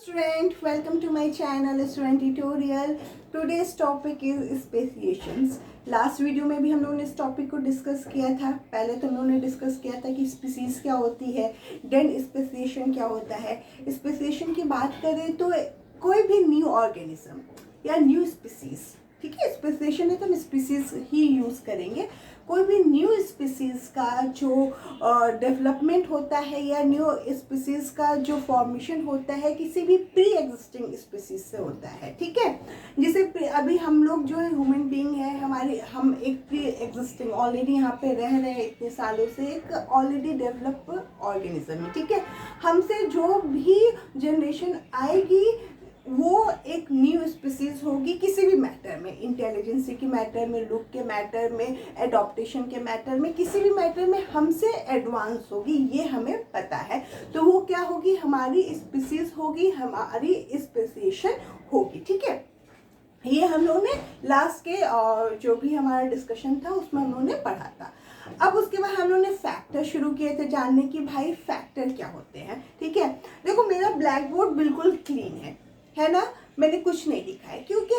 Student, welcome to my channel Student Tutorial. Today's topic is speciations. Last video में भी हम लोगों ने इस टॉपिक को डिस्कस किया था। पहले तो हम लोगों ने डिस्कस किया था कि स्पीसीज क्या होती है, देन स्पेसिएशन क्या होता है। स्पेसिएशन की बात करें तो कोई भी न्यू ऑर्गेनिज्म या न्यू स्पीसीज, ठीक है, स्पेसिएशन है तो हम स्पीसीज ही यूज़ करेंगे। कोई भी न्यू स्पीसीज़ का जो डेवलपमेंट होता है या न्यू स्पीसीज़ का जो फॉर्मेशन होता है किसी भी प्री एग्जिस्टिंग स्पीसीज से होता है, ठीक है। जैसे अभी हम लोग जो है ह्यूमन बीइंग है, हम एक प्री एग्जिस्टिंग ऑलरेडी यहाँ पे रह रहे हैं इतने सालों से, एक ऑलरेडी डेवलप ऑर्गेनिज्म है, ठीक है। हमसे जो भी जनरेशन आएगी वो एक न्यू स्पीसीज होगी किसी भी मैटर में, इंटेलिजेंसी के मैटर में, लुक के मैटर में, एडॉप्टेशन के मैटर में, किसी भी मैटर में हमसे एडवांस होगी, ये हमें पता है। तो वो क्या होगी, हमारी स्पीसीज होगी, हमारी स्पेसिएशन होगी, ठीक है। ये हम लोगों ने लास्ट के जो भी हमारा डिस्कशन था उसमें हम लोगों ने पढ़ा था। अब उसके बाद हम लोगों ने फैक्टर शुरू किए थे जानने की, भाई फैक्टर क्या होते हैं, ठीक है। देखो मेरा ब्लैक बोर्ड बिल्कुल क्लीन है ना, मैंने कुछ नहीं लिखा है क्योंकि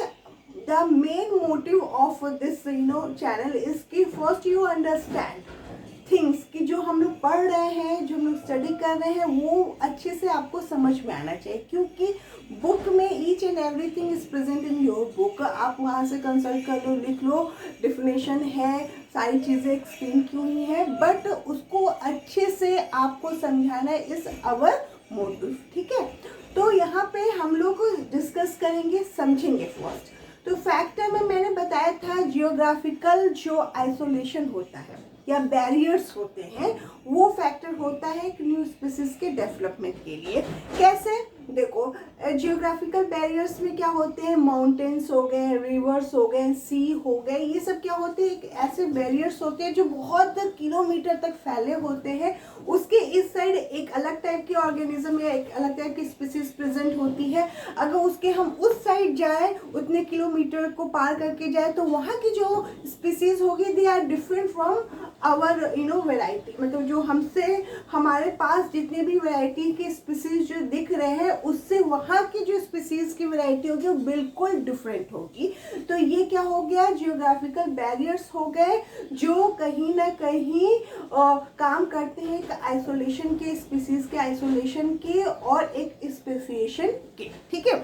the main motive of this channel is कि फर्स्ट यू अंडरस्टैंड थिंग्स कि जो हम लोग पढ़ रहे हैं, जो हम लोग स्टडी कर रहे हैं वो अच्छे से आपको समझ में आना चाहिए, क्योंकि बुक में each and everything is present in your book. आप वहाँ से कंसल्ट कर लो, लिख लो, डेफिनेशन है, सारी चीज़ें एक्सप्लेन की हुई है, बट उसको अच्छे से आपको समझाना इज अवर मोटिव, ठीक है। तो यहाँ पे हम लोग डिस्कस करेंगे, समझेंगे फर्स्ट। तो फैक्टर में मैंने बताया था जियोग्राफिकल जो आइसोलेशन होता है या बैरियर्स होते हैं वो फैक्टर होता है एक न्यू स्पीसीज के डेवलपमेंट के लिए। कैसे, देखो जियोग्राफिकल बैरियर्स में क्या होते हैं, माउंटेन्स हो गए, रिवर्स हो गए, सी हो गए, ये सब क्या होते हैं, एक ऐसे बैरियर्स होते हैं जो बहुत किलोमीटर तक फैले होते हैं। उसके इस साइड एक अलग टाइप की ऑर्गेनिज्म या एक अलग टाइप की स्पीसीज प्रेजेंट होती है। अगर उसके हम उस साइड जाए, उतने किलोमीटर को पार करके जाए, तो वहाँ की जो स्पीसीज होगी they are different from our variety, मतलब जो हमसे हमारे पास जितने भी वैरायटी के स्पीसीज जो दिख रहे हैं उससे वहाँ की जो स्पीसीज की वैरायटी होगी वो बिल्कुल डिफरेंट होगी। तो ये क्या हो गया, जियोग्राफिकल बैरियर्स हो गए जो कहीं ना कहीं काम करते हैं एक आइसोलेशन के, स्पीसीज के आइसोलेशन के और एक स्पेसिएशन के, ठीक है।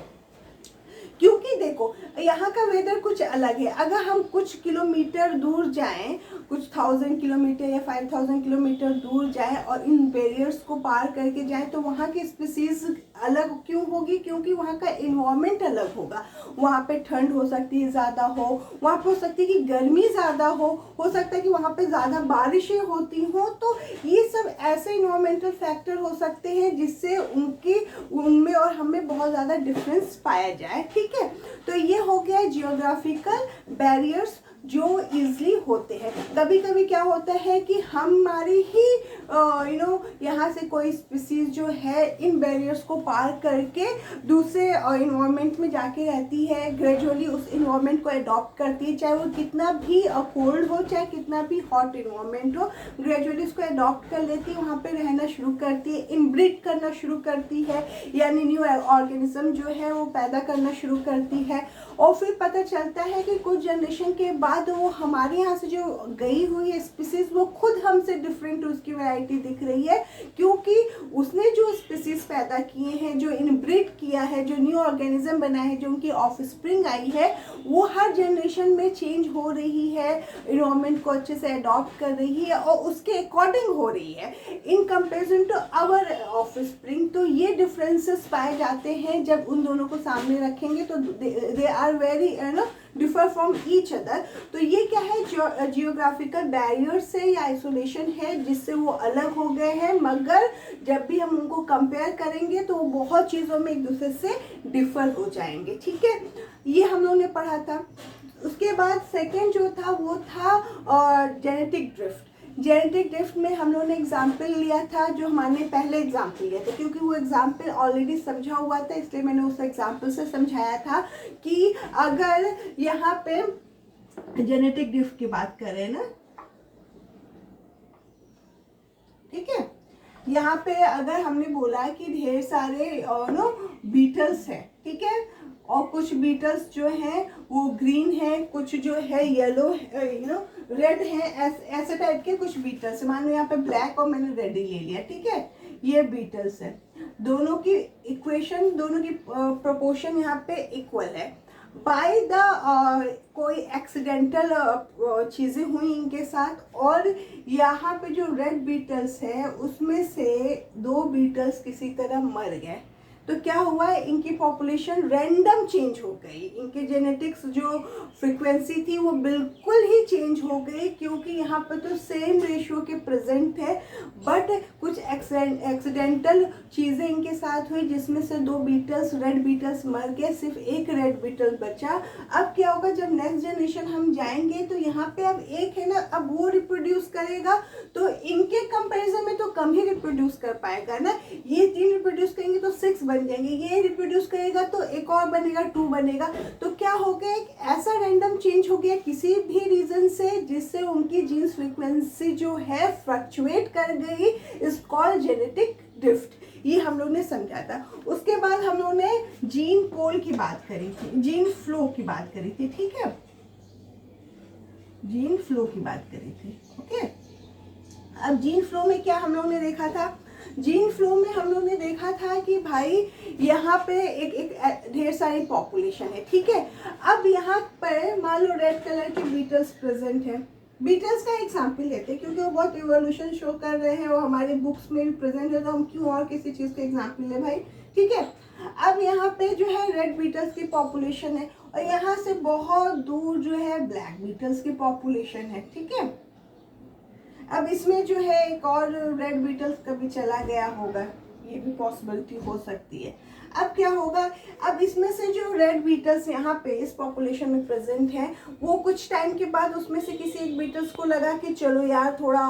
क्योंकि देखो यहाँ का वेदर कुछ अलग है। अगर हम कुछ किलोमीटर दूर जाएं, कुछ 1000 किलोमीटर या 5000 किलोमीटर दूर जाएं और इन बैरियर्स को पार करके जाएं, तो वहाँ की स्पीसीज अलग क्यों होगी, क्योंकि वहाँ का इन्वायरमेंट अलग होगा। वहाँ पे ठंड हो सकती है ज़्यादा हो, वहाँ पे हो सकती है कि गर्मी ज़्यादा हो सकता है कि वहाँ पे ज़्यादा बारिशें होती हों। तो ये सब ऐसे इन्वायरमेंटल फैक्टर हो सकते हैं जिससे उनमें और हमें बहुत ज़्यादा डिफरेंस पाया जाए, ठीक है। तो ये हो गया जियोग्राफिकल बैरियर्स जो इजली होते हैं। कभी कभी क्या होता है कि हमारी ही यहाँ से कोई स्पीसीज जो है इन बैरियर्स को पार करके दूसरे इन्वायरमेंट में जाके रहती है, ग्रेजुअली उस इन्वायरमेंट को अडॉप्ट करती है, चाहे वो कितना भी कोल्ड हो, चाहे कितना भी हॉट इन्वायरमेंट हो, ग्रेजुअली उसको अडॉप्ट कर लेती है, वहाँ पे रहना शुरू करती है, इनब्रीड करना शुरू करती है, यानी न्यू ऑर्गेनिज्म जो है वो पैदा करना शुरू करती है। और फिर पता चलता है कि कुछ जनरेशन के बाद वो हमारे यहाँ से जो गई हुई है स्पीसीज वो खुद हमसे डिफरेंट उसकी वैरायटी दिख रही है, क्योंकि उसने जो स्पीसीज पैदा किए हैं, जो इनब्रीड किया है, जो न्यू ऑर्गेनिज्म बना है, जो उनकी ऑफस्प्रिंग आई है, वो हर जनरेशन में चेंज हो रही है, इन्वायरमेंट को अच्छे से अडॉप्ट कर रही है और उसके अकॉर्डिंग हो रही है in comparison to our offspring. तो ये डिफरेंसेस पाए जाते हैं जब उन दोनों को सामने रखेंगे, तो they are very differ from each other. तो ये क्या है, जियोग्राफिकल बैरियर से या आइसोलेशन है जिससे वो अलग हो गए हैं, मगर जब भी हम उनको कंपेयर करेंगे तो वो बहुत चीज़ों में एक दूसरे से डिफर हो जाएंगे, ठीक है। ये हम लोगों ने पढ़ा था। उसके बाद सेकेंड जो था वो था जेनेटिक ड्रिफ्ट। जेनेटिक ड्रिफ्ट में हम लोगों ने एग्जाम्पल लिया था, जो हमारे पहले एग्जाम्पल लिया था, क्योंकि वो एग्जाम्पल ऑलरेडी समझा हुआ था इसलिए मैंने उस एग्जाम्पल से समझाया था कि अगर यहाँ पे जेनेटिक ड्रिफ्ट की बात करें ना, ठीक है, यहाँ पे अगर हमने बोला कि ढेर सारे बीटल्स हैं, ठीक है, और कुछ बीटल्स जो हैं वो ग्रीन है, कुछ जो है येलो, रेड है, ऐसे टाइप के कुछ बीटल्स। मान लो यहाँ पे ब्लैक और मैंने रेड ही ले लिया, ठीक है, ये बीटल्स है। दोनों की इक्वेशन, दोनों की प्रोपोर्शन यहाँ पे इक्वल है। बाय द कोई एक्सीडेंटल चीज़ें हुई इनके साथ, और यहाँ पे जो रेड बीटल्स है उसमें से 2 बीटल्स किसी तरह मर गए, तो क्या हुआ है, इनकी पॉपुलेशन रैंडम चेंज हो गई। इनके जेनेटिक्स जो फ्रीक्वेंसी थी वो बिल्कुल ही चेंज हो गई, क्योंकि यहाँ पर तो सेम रेशियो के प्रेजेंट थे, बट कुछ एक्सीडेंटल चीज़ें इनके साथ हुई जिसमें से 2 बीटल्स, रेड बीटल्स मर गए, सिर्फ एक रेड बीटल बचा। अब क्या होगा, जब नेक्स्ट जनरेशन हम जाएंगे तो यहाँ पे अब एक है ना, अब वो रिप्रोड्यूस करेगा तो इनके कंपैरिजन में तो कम ही रिप्रोड्यूस कर पाएगा ना। ये 3 रिप्रोड्यूस करेंगे तो 6 बन जाएंगे, ये रिप्रोड्यूस करेगा तो एक और बनेगा, 2 बनेगा। तो क्या हो गया, एक ऐसा रैंडम चेंज हो गया किसी भी रीजन से, जिससे उनकी जीन्स फ्रीक्वेंसी जो है फ्लक्चुएट कर गई, इज कॉल्ड जेनेटिक ड्रिफ्ट। ये हम लोग ने समझा था। उसके बाद हम लोग ने जीन पोल की बात करी थी, जीन फ्लो की बात करी थी, ठीक है, जीन फ्लो की बात करी थी, ओके। अब जीन फ्लो में क्या हम लोग ने देखा था, जीन फ्लो में हम लोग ने देखा था कि भाई यहाँ पे एक ढेर सारी पॉपुलेशन है, ठीक है। अब यहाँ पर मान लो रेड कलर के बीटल्स प्रेजेंट है। बीटल्स का एग्जाम्पल लेते हैं क्योंकि वो बहुत इवोल्यूशन शो कर रहे हैं और हमारे बुक्स में भी प्रेजेंट है, तो हम क्यों और किसी चीज़ का एग्जाम्पल ले भाई, ठीक है। अब यहाँ पे जो है रेड बीटल्स की पॉपुलेशन है, और यहाँ से बहुत दूर जो है ब्लैक बीटल्स की पॉपुलेशन है, ठीक है। अब इसमें जो है एक और रेड बीटल्स कभी चला गया होगा, ये भी पॉसिबिलिटी हो सकती है। अब क्या होगा, अब इसमें से जो रेड बीटल्स यहाँ पे इस पॉपुलेशन में प्रेजेंट है, वो कुछ टाइम के बाद उसमें से किसी एक बीटल्स को लगा कि चलो यार थोड़ा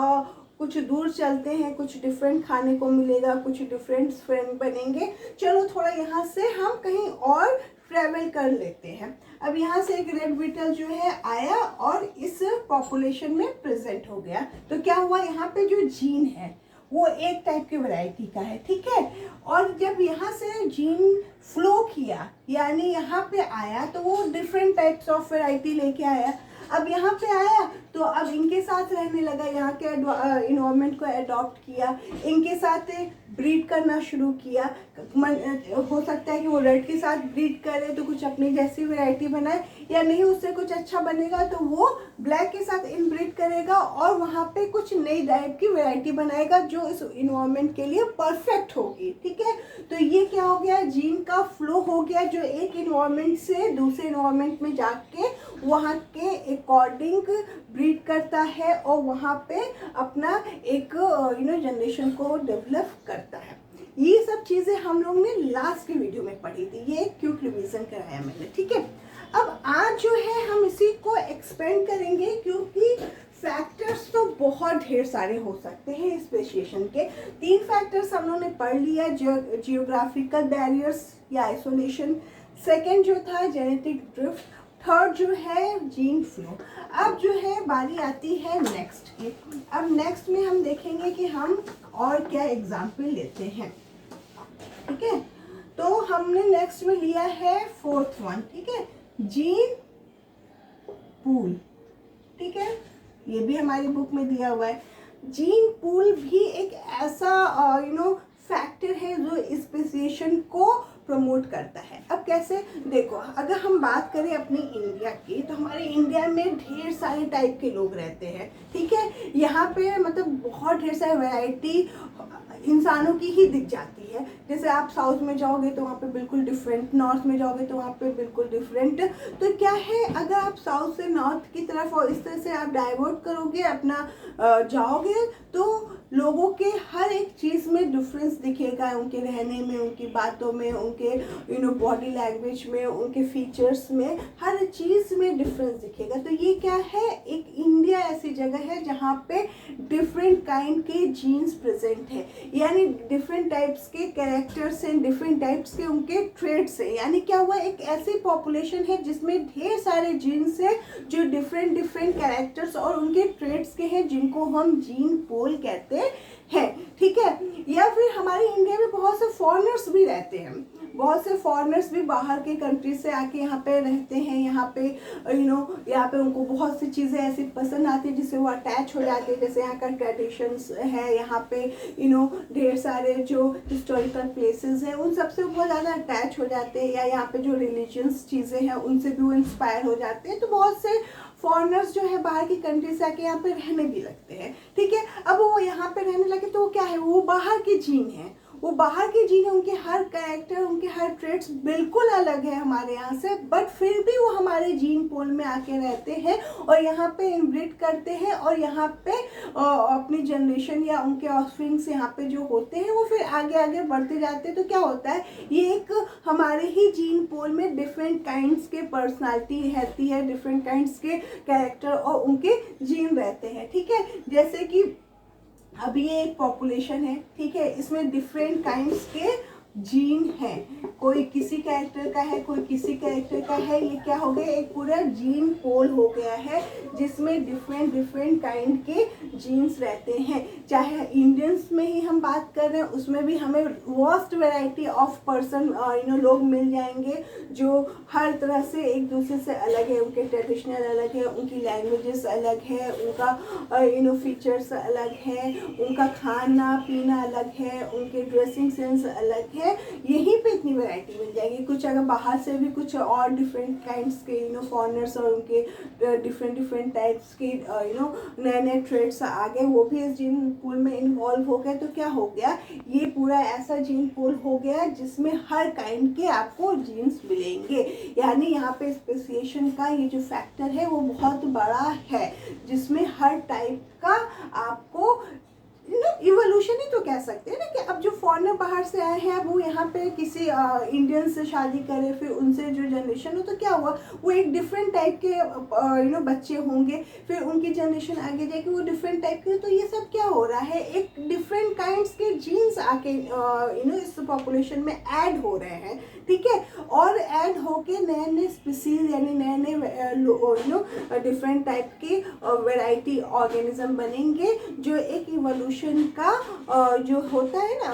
कुछ दूर चलते हैं, कुछ डिफरेंट खाने को मिलेगा, कुछ डिफरेंट फ्रेंड बनेंगे, चलो थोड़ा यहाँ से हम कहीं और ट्रैवल कर लेते हैं। अब यहाँ से एक रेड बीटल जो है आया और इस पॉपुलेशन में प्रेजेंट हो गया, तो क्या हुआ, यहाँ पे जो जीन है वो एक टाइप की वैरायटी का है, ठीक है। और जब यहाँ से जीन फ्लो किया, यानी यहाँ पे आया, तो वो डिफरेंट टाइप्स ऑफ वैरायटी लेके आया। अब यहाँ पे आया तो अब इनके साथ रहने लगा, यहाँ के इन्वायरमेंट को अडॉप्ट किया, इनके साथ ब्रीड करना शुरू किया। हो सकता है कि वो रेड के साथ ब्रीड करे तो कुछ अपनी जैसी वैरायटी बनाए, या नहीं उससे कुछ अच्छा बनेगा तो वो ब्लैक के साथ इनब्रीड करेगा और वहाँ पे कुछ नई टाइप की वैरायटी बनाएगा जो इस इन्वायरमेंट के लिए परफेक्ट होगी, ठीक है। तो ये क्या हो गया, जीन का फ्लो हो गया, जो एक इन्वायरमेंट से दूसरे इन्वायरमेंट में जाके वहाँ के अकॉर्डिंग ब्रीड करता है और वहाँ पे अपना एक जनरेशन को डेवलप करता है। ये सब चीज़ें हम लोग ने लास्ट की वीडियो में पढ़ी थी, ये क्विक रिवीजन कराया मैंने, ठीक है। अब आज जो है हम इसी को एक्सपेंड करेंगे, क्योंकि फैक्टर्स तो बहुत ढेर सारे हो सकते हैं स्पेसिएशन के। 3 फैक्टर्स हम लोगों ने पढ़ लिया, जियोग्राफिकल बैरियर्स या आइसोलेशन, सेकेंड जो था जेनेटिक ड्रिफ्ट, थर्ड जो है जीन फ्लो। अब जो है बारी आती है नेक्स्ट की। अब नेक्स्ट में हम देखेंगे कि हम और क्या एग्जाम्पल लेते हैं, ठीक है। तो हमने नेक्स्ट में लिया है 4th वन, ठीक है, जीन पूल, ठीक है, ये भी हमारी बुक में दिया हुआ है। जीन पूल भी एक ऐसा फैक्टर है जो स्पेसिएशन को प्रमोट करता है। अब कैसे, देखो अगर हम बात करें अपनी इंडिया की, तो हमारे इंडिया में ढेर सारे टाइप के लोग रहते हैं, ठीक है। यहाँ पे मतलब बहुत ढेर सारी वैरायटी इंसानों की ही दिख जाती है। जैसे आप साउथ में जाओगे तो वहाँ पे बिल्कुल डिफरेंट, नॉर्थ में जाओगे तो वहाँ पे बिल्कुल डिफरेंट। तो क्या है, अगर आप साउथ से नॉर्थ की तरफ और इस तरह से आप डाइवर्ट करोगे अपना जाओगे, तो लोगों के हर एक चीज़ में डिफरेंस दिखेगा, उनके रहने में, उनकी बातों में, उनके बॉडी लैंग्वेज में, उनके फीचर्स में, हर चीज़ में डिफरेंस दिखेगा। तो ये क्या है, एक इंडिया ऐसी जगह है जहाँ पे डिफरेंट काइंड के जीन्स प्रेजेंट है, यानी डिफरेंट टाइप्स के कैरेक्टर्स हैं, डिफरेंट टाइप्स के उनके ट्रेड्स हैं। यानी क्या हुआ, एक ऐसी पॉपुलेशन है जिसमें ढेर सारे जीन्स हैं जो डिफरेंट कैरेक्टर्स और उनके ट्रेड्स के हैं, जिनको हम जीन पोल कहते हैं, ठीक है। या फिर हमारे इंडिया में बहुत से फॉरेनर्स भी रहते हैं। बहुत से फॉरेनर्स भी बाहर के कंट्री से आके यहाँ पे रहते हैं, यहाँ पे यहाँ पे उनको बहुत सी चीज़ें ऐसी पसंद आती है जिससे वो अटैच हो जाते हैं। जैसे यहाँ का ट्रेडिशंस है, यहाँ पे ढेर सारे जो हिस्टोरिकल प्लेसेस हैं उन सबसे बहुत ज़्यादा अटैच हो जाते हैं, या यहाँ पे जो रिलीजियस चीज़ें हैं उनसे भी वो इंस्पायर हो जाते हैं। तो बहुत से फॉरेनर्स जो है बाहर की कंट्री से आके यहाँ पे रहने भी लगते हैं, ठीक है। अब वो यहाँ पे रहने लगे तो वो क्या है, वो बाहर के जीन है, वो बाहर के जीन है, उनके हर कैरेक्टर, उनके हर ट्रेड्स बिल्कुल अलग है हमारे यहाँ से, बट फिर भी वो हमारे जीन पोल में आके रहते हैं और यहाँ पे इनब्रीड करते हैं और यहाँ पे अपनी जनरेशन या उनके ऑफस्प्रिंग्स यहाँ पे जो होते हैं वो फिर आगे आगे बढ़ते जाते हैं। तो क्या होता है, ये एक हमारे ही जीन पोल में डिफरेंट काइंड्स के पर्सनालिटी रहती है, डिफरेंट काइंड्स के कैरेक्टर और उनके जीन रहते हैं, ठीक है। जैसे कि अभी ये एक पॉपुलेशन है, ठीक है, इसमें डिफरेंट काइंड्स के जीन है, कोई किसी कैरेक्टर का है, कोई किसी कैरेक्टर का है। ये क्या हो गया, एक पूरा जीन पोल हो गया है जिसमें डिफरेंट डिफरेंट काइंड के जीन्स रहते हैं। चाहे इंडियंस में ही हम बात कर रहे हैं, उसमें भी हमें वास्ट वैरायटी ऑफ पर्सन लोग मिल जाएंगे जो हर तरह से एक दूसरे से अलग है, उनके ट्रेडिशनल अलग है, उनकी लैंग्वेजेस अलग है, उनका फीचर्स अलग है, उनका खाना पीना अलग है, उनके ड्रेसिंग सेंस अलग है। यहीं पे इतनी वैरायटी मिल जाएगी। कुछ अगर बाहर से भी कुछ और डिफरेंट काइंड्स के फॉरेनर्स और उनके डिफरेंट डिफरेंट टाइप्स के नए नए ट्रेड्स आ गए, वो भी इस जीन पूल में इन्वॉल्व हो गए। तो क्या हो गया, ये पूरा ऐसा जीन पूल हो गया जिसमें हर काइंड के आपको जीन्स मिलेंगे। यानी यहाँ पे स्पेसिएशन का ये जो फैक्टर है वो बहुत बड़ा है, जिसमें हर टाइप का आपको इवोल्यूशन ही तो कह सकते हैं ना, कि अब जो फॉरेनर बाहर से आए हैं, अब वो यहाँ पे किसी इंडियन से शादी करे, फिर उनसे जो जनरेशन हो, तो क्या हुआ, वो एक डिफरेंट टाइप के बच्चे होंगे, फिर उनकी जनरेशन आगे जाके वो डिफरेंट टाइप के। तो ये सब क्या हो रहा है, एक डिफरेंट काइंड्स के जीन्स आके इस पॉपुलेशन में ऐड हो रहे हैं, ठीक है। और ऐड होके नए नए स्पीसीज यानी नए नए डिफरेंट टाइप के वैरायटी ऑर्गेनिज्म बनेंगे, जो एक इवोल्यूशन का जो होता है ना,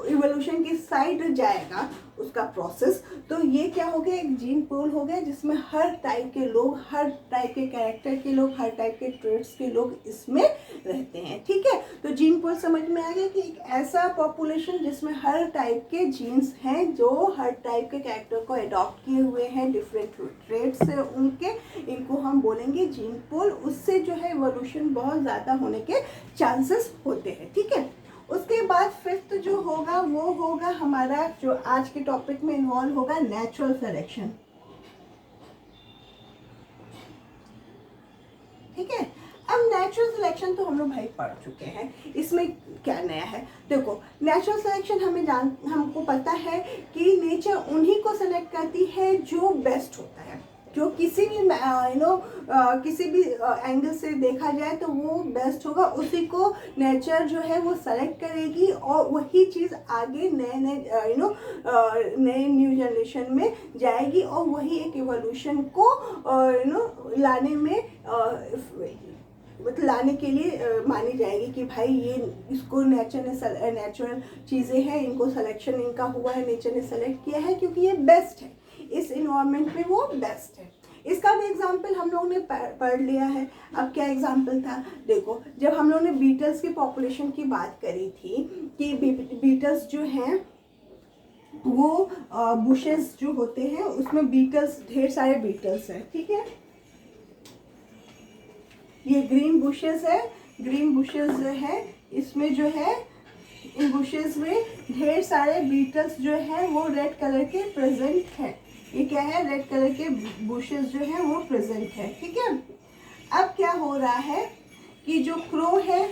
इवोल्यूशन की साइड जाएगा उसका प्रोसेस। तो ये क्या हो गया, एक जीन पूल हो गया जिसमें हर टाइप के लोग, हर टाइप के कैरेक्टर के लोग, हर टाइप के ट्रेड्स के लोग इसमें रहते हैं, ठीक है। तो जीन पूल समझ में आ गया कि एक ऐसा पॉपुलेशन जिसमें हर टाइप के जीन्स हैं जो हर टाइप के कैरेक्टर को अडॉप्ट किए हुए हैं, डिफरेंट ट्रेड्स से उनके, इनको हम बोलेंगे जीन पूल। उससे जो है इवोल्यूशन बहुत ज़्यादा होने के चांसेस होते हैं, ठीक है। उसके बाद फिफ्थ जो होगा वो होगा हमारा, जो आज के टॉपिक में इन्वॉल्व होगा, नेचुरल सिलेक्शन, ठीक है। अब नेचुरल सिलेक्शन तो हम लोग भाई पढ़ चुके हैं, इसमें क्या नया है। देखो, नेचुरल सिलेक्शन हमको पता है कि नेचर उन्हीं को सेलेक्ट करती है जो बेस्ट होता है, जो किसी भी किसी भी एंगल से देखा जाए तो वो बेस्ट होगा, उसी को नेचर जो है वो सेलेक्ट करेगी और वही चीज़ आगे नए नए न्यू जनरेशन में जाएगी और वही एक इवोल्यूशन को लाने में मतलब लाने के लिए मानी जाएगी कि भाई ये इसको नेचुरल चीज़ें हैं, इनको सिलेक्शन इनका हुआ है, नेचर ने सेलेक्ट किया है क्योंकि ये बेस्ट है, इस इन्वायरमेंट में वो बेस्ट है। इसका भी एग्जाम्पल हम लोगों ने पढ़ लिया है। अब क्या एग्जाम्पल था, देखो, जब हम लोगों ने बीटल्स की पॉपुलेशन की बात करी थी कि बीटल्स जो हैं वो बुशेस जो होते हैं उसमें बीटल्स, ढेर सारे बीटल्स हैं, ठीक है। ये ग्रीन बुशेस है, ग्रीन बुशेस जो है इसमें जो है इन बुशेस में ढेर सारे बीटल्स जो है वो रेड कलर के प्रेजेंट हैं। ये क्या है, रेड कलर के बुशेस जो है वो प्रेजेंट है, ठीक है। अब क्या हो रहा है कि जो क्रो है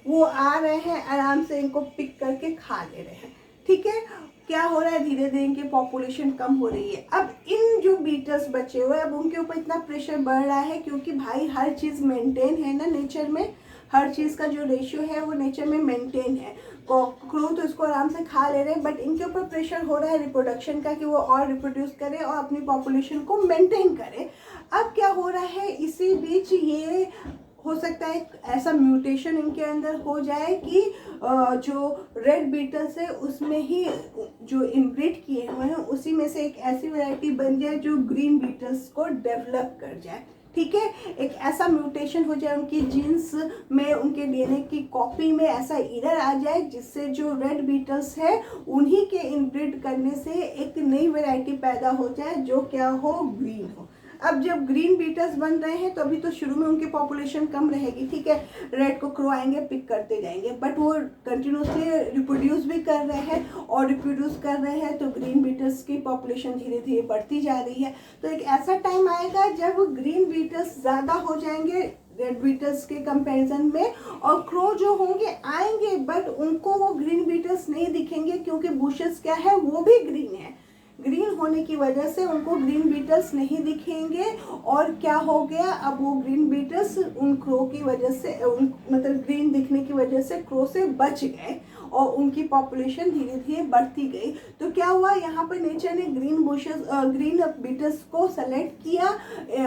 वो आ रहे हैं, आराम से इनको पिक करके खा ले रहे हैं, ठीक है। क्या हो रहा है, धीरे धीरे इनकी पॉपुलेशन कम हो रही है। अब इन जो बीटल्स बचे हुए हैं, अब उनके ऊपर इतना प्रेशर बढ़ रहा है क्योंकि भाई हर चीज़ मेंटेन है ना नेचर में, हर चीज़ का जो रेशियो है वो नेचर में मेंटेन है। क्रो तो इसको आराम से खा ले रहे हैं, बट इनके ऊपर प्रेशर हो रहा है रिप्रोडक्शन का कि वो और रिप्रोड्यूस करें और अपनी पॉपुलेशन को मेंटेन करें। अब क्या हो रहा है, इसी बीच ये हो सकता है ऐसा म्यूटेशन इनके अंदर हो जाए कि जो रेड बीटल्स है उसमें ही जो इनब्रीड किए हुए हैं उसी में से एक ऐसी वैरायटी बन जाए जो ग्रीन बीटल्स को डेवलप कर जाए। ठीक है, एक ऐसा म्यूटेशन हो जाए उनकी जीन्स में, उनके डीएनए की कॉपी में ऐसा एरर आ जाए जिससे जो रेड बीटल्स है उन्हीं के इनब्रीड करने से एक नई वैरायटी पैदा हो जाए जो क्या हो, ग्रीन हो। अब जब ग्रीन बीटल्स बन रहे हैं तो अभी तो शुरू में उनकी पॉपुलेशन कम रहेगी, ठीक है, रेड को क्रो आएंगे पिक करते जाएंगे, बट वो कंटिन्यूसली रिप्रोड्यूस भी कर रहे हैं और रिप्रोड्यूस कर रहे हैं तो ग्रीन बीटल्स की पॉपुलेशन धीरे धीरे बढ़ती जा रही है। तो एक ऐसा टाइम आएगा जब ग्रीन बीटल्स ज़्यादा हो जाएंगे रेड बीटल्स के कंपैरिजन में, और क्रो जो होंगे आएंगे बट उनको वो ग्रीन बीटल्स नहीं दिखेंगे क्योंकि बुशेस क्या है, वो भी ग्रीन है। ग्रीन होने की वजह से उनको ग्रीन बीटल्स नहीं दिखेंगे और क्या हो गया, अब वो ग्रीन बीटल्स उन क्रो की वजह से मतलब ग्रीन दिखने की वजह से क्रो से बच गए और उनकी पॉपुलेशन धीरे धीरे बढ़ती गई। तो क्या हुआ, यहाँ पर नेचर ने ग्रीन बीटल्स को सेलेक्ट किया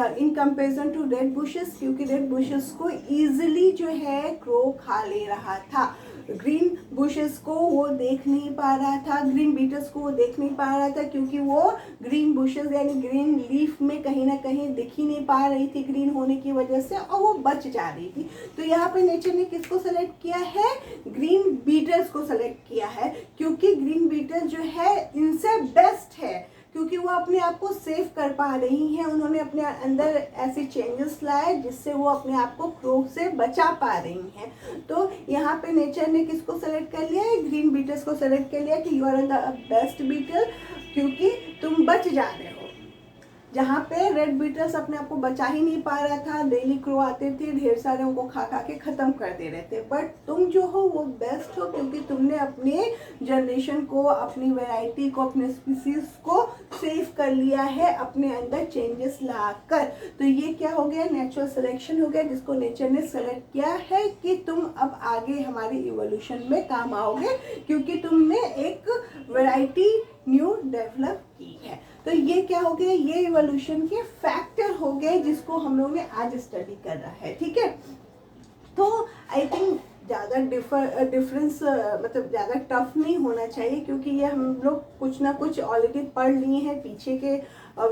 in comparison to red bushes, क्योंकि रेड बुशेस को ईजिली जो है क्रो खा ले रहा था। ग्रीन बुशेस को वो देख नहीं पा रहा था, ग्रीन बीटल्स को वो देख नहीं पा रहा था क्योंकि वो ग्रीन बुशेस यानी ग्रीन लीफ में कहीं ना कहीं दिख ही नहीं पा रही थी ग्रीन होने की वजह से, और वो बच जा रही थी। तो यहाँ पे नेचर ने किसको सेलेक्ट किया है, ग्रीन बीटल्स को सेलेक्ट किया है, क्योंकि ग्रीन बीटल्स जो है इनसे बेस्ट है, क्योंकि वो अपने आप को सेव कर पा रही हैं। उन्होंने अपने अंदर ऐसे चेंजेस लाए जिससे वो अपने आप को क्रो से बचा पा रही हैं। तो यहाँ पे नेचर ने किसको सेलेक्ट कर लिया है, ग्रीन बीटल्स को सेलेक्ट कर लिया कि you are the best beetle, क्योंकि तुम बच जा रहे हो। जहाँ पे रेड बीटल्स अपने आप को बचा ही नहीं पा रहा था, डेली क्रो आते थे, ढेर सारे उनको खा खा के ख़त्म कर दे रहे थे, बट तुम जो हो वो बेस्ट हो क्योंकि तुमने अपने जनरेशन को, अपनी वैरायटी को, अपने स्पीसीज को सेव कर लिया है अपने अंदर चेंजेस लाकर। तो ये क्या हो गया, नेचुरल सिलेक्शन हो गया, जिसको नेचर ने सेलेक्ट किया है कि तुम अब आगे हमारी इवोल्यूशन में काम आओगे क्योंकि तुमने एक वैरायटी न्यू डेवलप की है। तो ये क्या हो गया, ये इवोल्यूशन के फैक्टर हो गए जिसको हम लोगों ने आज स्टडी कर रहा है। ठीक है, तो आई थिंक ज़्यादा डिफरेंस मतलब ज़्यादा टफ नहीं होना चाहिए क्योंकि ये हम लोग कुछ ना कुछ ऑलरेडी पढ़ लिए हैं पीछे के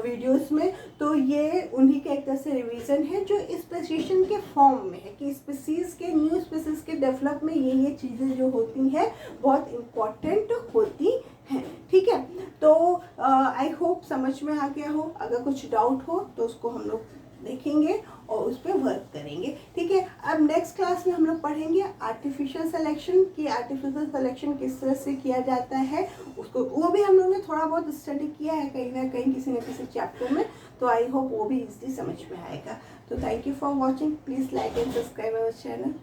वीडियोस में। तो ये उन्हीं के एक तरह से रिवीजन है जो स्पेसिएशन के फॉर्म में है कि स्पीसीज़ के, न्यू स्पीसीज़ के डेवलप में ये चीज़ें जो होती हैं बहुत इम्पॉर्टेंट होती हैं। ठीक है, तो आई होप समझ में आ गया हो। अगर कुछ डाउट हो तो उसको हम लोग देखेंगे और उस पर वर्क करेंगे। ठीक है, अब नेक्स्ट क्लास में हम लोग पढ़ेंगे आर्टिफिशियल सिलेक्शन कि आर्टिफिशियल सिलेक्शन किस तरह से किया जाता है, उसको वो भी हम लोग ने थोड़ा बहुत स्टडी किया है कहीं ना कहीं किसी न किसी चैप्टर में। तो आई होप वो भी इजीली समझ में आएगा। तो thank you for watching, please like and subscribe our channel.